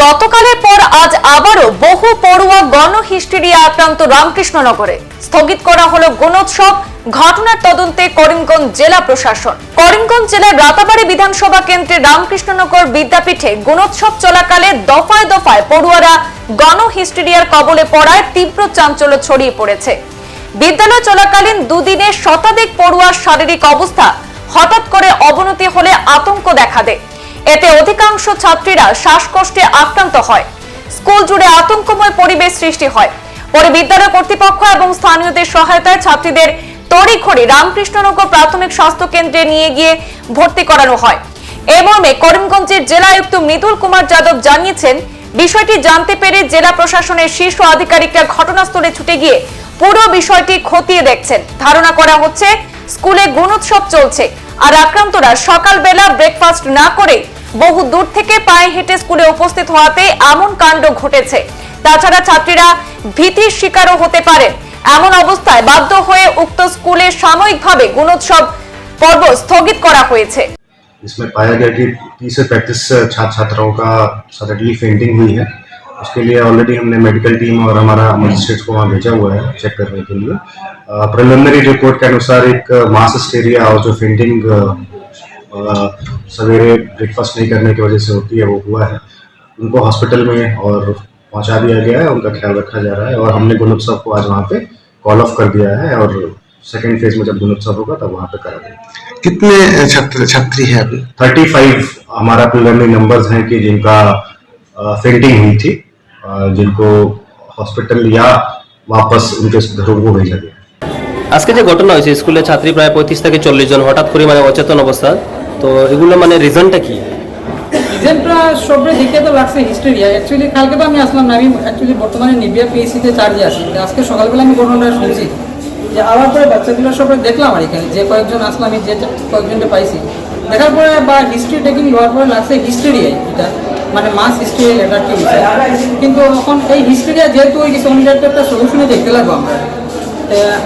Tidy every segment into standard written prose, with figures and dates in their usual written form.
গতকালের পর আজ আবারও বহু পড়ুয়া গণহিস্টেরিয়া আক্রান্ত রামকৃষ্ণনগরে স্থগিত করা হলো গুণোৎসব। ঘটনার তদন্তে করিমগঞ্জ জেলা প্রশাসন। করিমগঞ্জ জেলার রাতাবাড়ী বিধানসভা কেন্দ্রে রামকৃষ্ণনগর বিদ্যাপীঠে গুণোৎসব চলাকালে দফায় দফায় পড়ুয়ারা গণহিস্টেরিয়ার কবলে পড়ায় তীব্র চাঞ্চল্য ছড়িয়ে পড়েছে। বিদ্যালয় চলাকালীন দুদিনে শতাধিক পড়ুয়ার শারীরিক অবস্থা হঠাৎ করে অবনতি হলে আতঙ্ক দেখা দেয়। এতে অধিকাংশ ছাত্রীরা শ্বাসকষ্টে আক্রান্ত হয়। স্কুল জুড়ে আতঙ্কময় পরিবেশ সৃষ্টি হয়। পরে বিদ্যালয় কর্তৃপক্ষ এবং স্থানীয়দের সহায়তায় ছাত্রীদের তড়িঘড়ি রামকৃষ্ণনগর প্রাথমিক স্বাস্থ্য কেন্দ্রে নিয়ে গিয়ে ভর্তি করানো হয়। এই মর্মে করিমগঞ্জের জেলা আয়ুক্ত মৃদুল কুমার যাদব জানিয়েছেন, বিষয়টি জানতে পেরে জেলা প্রশাসনের শীর্ষ আধিকারিকরা ঘটনাস্থলে ছুটে গিয়ে পুরো বিষয়টি খতিয়ে দেখছেন। ধারণা করা হচ্ছে স্কুলে গুণোৎসব চলছে আর আক্রান্তরা সকালবেলা ব্রেকফাস্ট না করে বহু দূর থেকে পায়ে হেঁটে স্কুলে উপস্থিত হওয়াতে এমন কাণ্ড ঘটেছে। তাছাড়া ছাত্রীরা ভীতির শিকারও হতে পারে। এমন অবস্থায় বাধ্য হয়ে উক্ত স্কুলে সাময়িকভাবে গুণোৎসব পর্ব স্থগিত করা হয়েছে। इसमें पाया गया कि 30 से 35 छात्र छात्राओं का सडनली फेंटिंग हुई है। उसके लिए ऑलरेडी हमने मेडिकल टीम और हमारा मजिस्ट्रेट को वहाँ भेजा हुआ है चेक करने के लिए। प्रिलिमिनरी रिपोर्ट के अनुसार एक मास हिस्टेरिया और जो फेंटिंग सवेरे ब्रेकफास्ट नहीं करने की वजह से होती है वो हुआ है। उनको हॉस्पिटल में और पहुंचा दिया गया है, उनका ख्याल रखा जा रहा है और हमने गुणोत्सव को आज वहाँ पे कॉल ऑफ कर दिया है और सेकेंड फेज में जब गुणोत्सव होगा तब वहाँ पे करा देंगे। कितने छात्र छात्री है अभी? 35 हमारा प्रिलिमिनरी नंबर्स हैं कि जिनका फेंटिंग हुई थी, जिनको हॉस्पिटल या वापस उनके घरों को भेजा गया। আজকে যে ঘটনা হয়েছে স্কুলে ছাত্রী প্রায় 35 থেকে 40 জন হঠাৎ করে মানে অচেতন অবস্থা, তো এগুলো মানে রিজনটা কি? রিজনটা সবরে দেখে তো লাগছে হিস্টেরিয়া। অ্যাকচুয়ালি কালকে তো আমি আসলাম না, আমি অ্যাকচুয়ালি বর্তমানে নিবিয়া পিএসসিতে চার্জে আছি। আজকে সকালবেলা আমি ঘটনাটা শুনছি যে আবার পরে বাচ্চাগুলো সবরে দেখলাম আর এখানে যে কয়েকজন আসলাম, আমি যে কয়েকজনটা পাইছি দেখার পরে বা হিস্ট্রি টেকিং হওয়ার পরে লাগছে হিস্টেরিয়াই, এটা মানে মাস হিস্টেরিয়া এটা কি হয়েছে। কিন্তু এখন এই হিস্টেরিয়া যেহেতু ওই কিছু একটা সলিউশনে দেখতে লাগবো আমরা।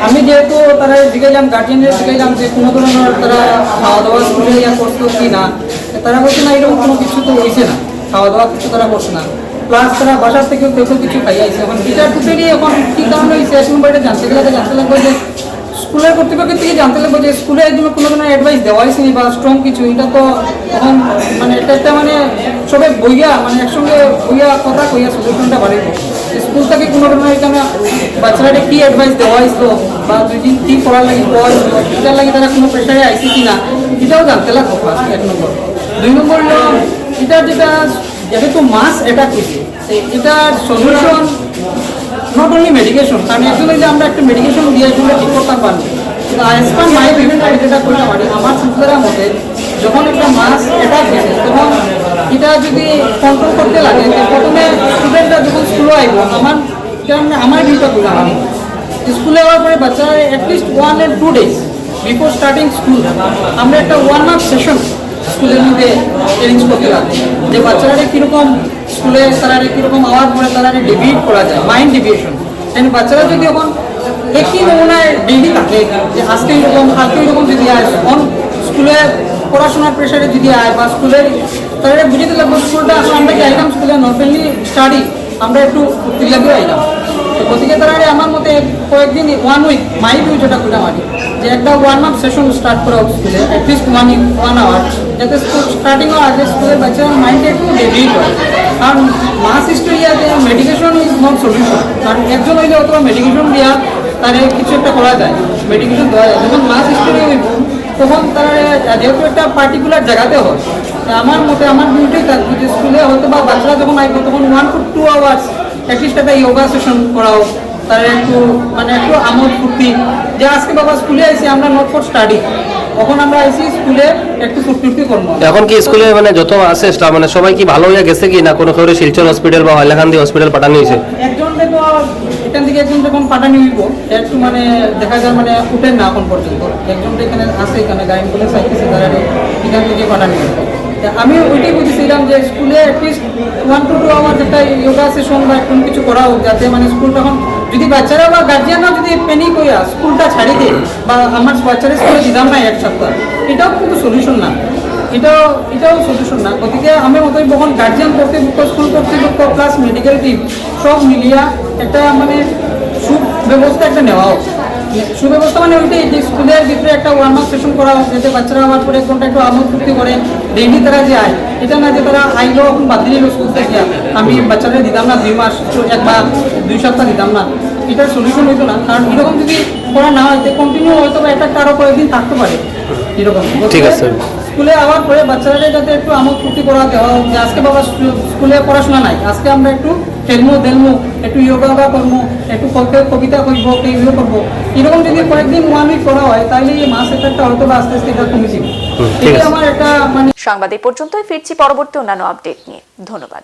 আমি যেহেতু তারা জিজ্ঞাসলাম, গার্জিয়ানদের জিজ্ঞাসলাম যে কোনো ধরনের তারা খাওয়া দাওয়া স্কুলে ইয়া করতো কি না, তারা বলছে না এরকম কোনো কিছু তো হয়েছে না, খাওয়া দাওয়া কিছু তারা করছে না। প্লাস তারা বাসার থেকেও কেউ কিছু খাইয়ে আসছে। এখন টিচার টুটেরই এখন কী কারণে হয়েছে এখন বাড়িটা জানতে লাগবে যে স্কুলের কর্তৃপক্ষের থেকে জানতে লাগবে যে স্কুলে একদম কোনো ধরনের অ্যাডভাইস দেওয়া হয়েছে বা স্ট্রং কিছু। এটা তো এখন মানে এটা একটা মানে সবাই বইয়া মানে একসঙ্গে বইয়া কথা কইয়া সলিউশনটা বাড়িব। স্কুল থেকে কোনো ধরনের এখানে বাচ্চারা কী অ্যাডভাইস দেওয়া হয়েছিল বা দুই দিন কী করার লাগে দেওয়া হয়েছিল, এটার লাগে তারা কোনো প্রেশারে আইসি কি না এটাও জানতে লাগবো ফার্স্ট, 1 নম্বর। 2 নম্বর হলো এটা যেহেতু মাস এটা করছে এটার সলিউশন নট অনলি মেডিকেশন, কারণ একজন হইলে আমরা একটা মেডিকেশন দিয়ে এগুলো ঠিক করতে পারবো। কিন্তু আইএসপান মাই বিভিন্ন যেটা করতে পারি আমার চিন্তার মতে যখন একটা মাস এটা গেছে তখন এটা যদি কন্ট্রোল করতে লাগে প্রথমে স্টুডেন্টরা যখন স্কুলে আইব আমার ভিউটা করলাম আমি স্কুলে যাওয়ার পরে বাচ্চারা at least 1 or 2 days before starting school আমরা একটা 1 month সেশন স্কুলের মধ্যে অ্যারেঞ্জ করতে লাগে যে বাচ্চারা কীরকম স্কুলে তারা কীরকম আওয়ার পরে তারা ডিভিয়েট করা যায়, মাইন্ড ডিভিয়েশন। তাই বাচ্চারা যদি এখন একই নমুনায় ডেইলি থাকে যে আজকে এরকম কালকে এরকম যদি আয় অন স্কুলে পড়াশোনার প্রেশারে যদি আয় বা স্কুলের তারা বুঝতে লাগবে স্কুলটা আসলে আমরা কি আইলাম স্কুলে নর্মালি স্টাডি আমরা একটু উত্তীর লাগবে আইলাম। তো গতিকে তারা আমার মতে কয়েকদিন 1 week মাই ভিউ যেটা করে মারি যে একটা 1 month সেশন স্টার্ট করা হোক স্কুলে অ্যাটলিস্ট 1 hour, যাতে স্কুল স্টার্টিং হওয়ার আগে স্কুলের বাচ্চারা মাইন্ডে একটু ডেভিয়েট হয়। কারণ মাস হিস্টোরিয়াতে মেডিকেশন ইজ নট সলিউশন, কারণ একজন হইলে অথবা মেডিকেশন দেওয়া তার কিছু একটা করা যায়, মেডিকেশন দেওয়া যায়। যখন মাস হিস্টোরি হইব তখন তারা যেহেতু একটা পার্টিকুলার জায়গাতে হয়, আমার মতে আমার ভিউটাই থাকবে যে স্কুলে হয়তো বা বাচ্চারা যখন আসবে তখন 1 to 2 hours অ্যাটলিস্ট একটা যোগা সেশন করাও, তারা একটু মানে একটু আমোদ ফুর্তি যে আজকে বাবা স্কুলে আইসি আমরা নট ফর স্টাডি, তখন আমরা আইসি স্কুলে একটু ফুর্তি করবো। এখন কি স্কুলে মানে যত আছে স্টাফ মানে সবাই কি ভালো হয়ে গেছে কি না কোনো কারণে শিলচর হসপিটাল বা হাইলাকান্দি হসপিটাল পাঠানো হয়েছে? একজনকে তো এখান থেকে একজন যখন পাঠানো হইব একটু মানে দেখা যায় মানে উঠেন না এখন পর্যন্ত, একজনটা এখানে আছে এখানে গাইন বলে চাইতেছে তারা এখান থেকে পাঠানো হইব। আমি ওইটাই বুঝেছিলাম যে স্কুলে অ্যাটলিস্ট 1 to 2 hours একটা যোগা সেশন বা কোনো কিছু করা হোক, যাতে মানে স্কুল তখন যদি বাচ্চারা বা গার্জিয়ানরা যদি প্যানিক হইয়া স্কুলটা ছাড়ি দেয় বা আমার বাচ্চারা স্কুলে দিলাম না 1 সপ্তাহ, এটাও কিন্তু সলিউশন না। এটাও সলিউশন না। গতিকে আমি মতই যখন গার্জিয়ান কর্তৃপক্ষ, স্কুল কর্তৃপক্ষ প্লাস মেডিকেল টিম সব মিলিয়া একটা মানে সুব্যবস্থা একটা নেওয়া হোক। সুব্যবস্থা মানে ওইটাই যে স্কুলের ভিতরে একটা ওয়ার্ম আপ সেশন করা হোক, যাতে বাচ্চারা আমার পরে 1 ঘন্টা একটু আমোদ ফুর্তি করে ডেইলি তারা যে আয়, এটা না যে তারা আইলো এখন বাদ দিল স্কুল থেকে, আমি বাচ্চারা দিতাম না 2 মাস 1 বা 2 সপ্তাহ দিতাম না, এটার সলিউশন হইতো না। কারণ এরকম যদি করা না হয় কন্টিনিউ হয়তো বা একটা আরো কয়েকদিন থাকতে পারে এরকম। ঠিক আছে। স্কুলে আওয়ার পরে বাচ্চারা যাতে একটু আমোদ ফুর্তি করা দেওয়া হোক, যে আজকে বাবা স্কুলে পড়াশোনা নাই, আজকে আমরা একটু খেলবো দেলবো, একটু যোগা করবো, একটু কবিতা করবো, ইয়ে করবো, এরকম যদি কয়েকদিন 1 উইক করা হয় তাহলে এই মাস একটা হয়তো বা আস্তে আস্তে এটা কমে যাবে। ঠিক এটা আছে। আমার একটা মানে সংবাদ এই পর্যন্তই, ফিরছি পরবর্তী অন্যান্য আপডেট নিয়ে। ধন্যবাদ।